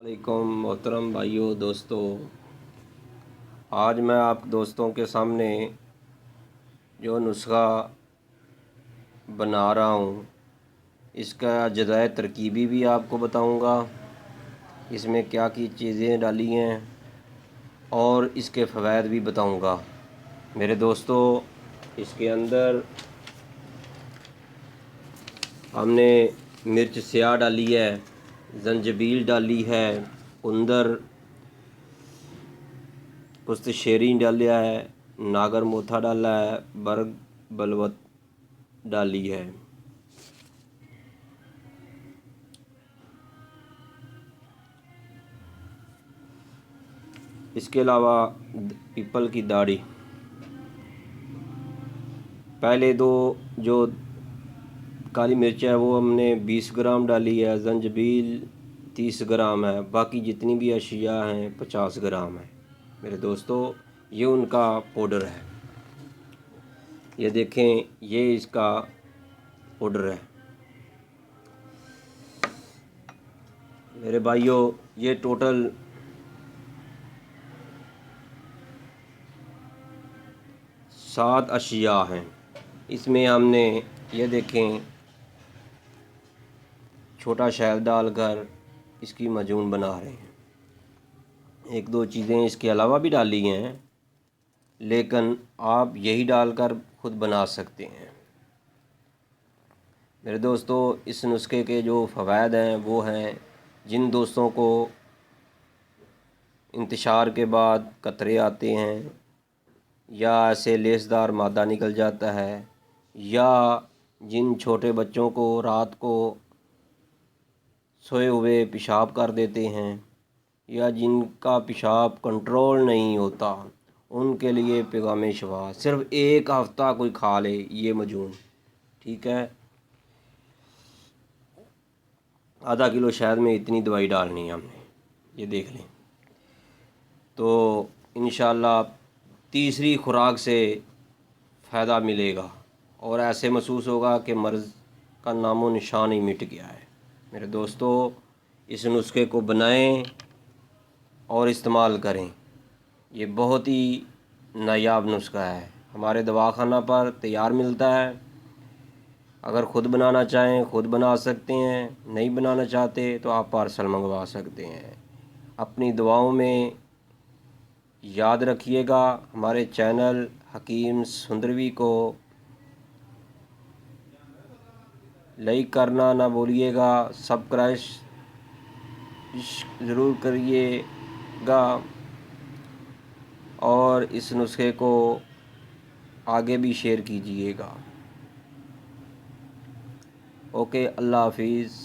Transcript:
वालेकुम मोहतरम भाइयों दोस्तों, आज मैं आप दोस्तों के सामने जो नुस्ख़ा बना रहा हूँ इसका अज्ज़ाए तरकीबी भी आपको बताऊँगा, इसमें क्या की चीज़ें डाली हैं और इसके फ़वाइद भी बताऊँगा। मेरे दोस्तों, इसके अंदर हमने मिर्च स्याह डाली है, ज़ंजबील डाली है, कुंदर पुस्त शेरी डाला है, नागर मोथा डाला है, बर्ग बलवत डाली है। इसके अलावा पीपल की दाढ़ी, पहले दो जो काली मिर्च है वो हमने 20 ग्राम डाली है, ज़ंजबील 30 ग्राम है, बाकी जितनी भी अशिया हैं 50 ग्राम है। मेरे दोस्तों, ये उनका पाउडर है, ये देखें, ये इसका पाउडर है। मेरे भाइयों, ये टोटल 7 अशिया हैं। इसमें हमने ये देखें छोटा शहद डालकर इसकी मजून बना रहे हैं। एक दो चीज़ें इसके अलावा भी डाली हैं, लेकिन आप यही डालकर ख़ुद बना सकते हैं। मेरे दोस्तों, इस नुस्खे के जो फ़वाइद हैं वो हैं, जिन दोस्तों को इंतशार के बाद कतरे आते हैं या ऐसे लेसदार मादा निकल जाता है, या जिन छोटे बच्चों को रात को सोए हुए पेशाब कर देते हैं, या जिनका पेशाब कंट्रोल नहीं होता, उनके लिए पैगाम शिफा। सिर्फ़ एक हफ़्ता कोई खा ले ये मजून, ठीक है। आधा किलो शहद में इतनी दवाई डालनी है हमने, ये देख लें। तो इंशाअल्लाह तीसरी खुराक से फ़ायदा मिलेगा और ऐसे महसूस होगा कि मर्ज़ का नामो निशान ही मिट गया है। मेरे दोस्तों, इस नुस्खे को बनाएं और इस्तेमाल करें। ये बहुत ही नायाब नुस्खा है, हमारे दवाखाना पर तैयार मिलता है। अगर ख़ुद बनाना चाहें ख़ुद बना सकते हैं, नहीं बनाना चाहते तो आप पार्सल मंगवा सकते हैं। अपनी दुआओं में याद रखिएगा। हमारे चैनल हकीम सुंदरवी को लाइक करना ना भूलिएगा, सब्सक्राइब ज़रूर करिएगा और इस नुस्खे को आगे भी शेयर कीजिएगा। ओके, अल्लाह हाफिज़।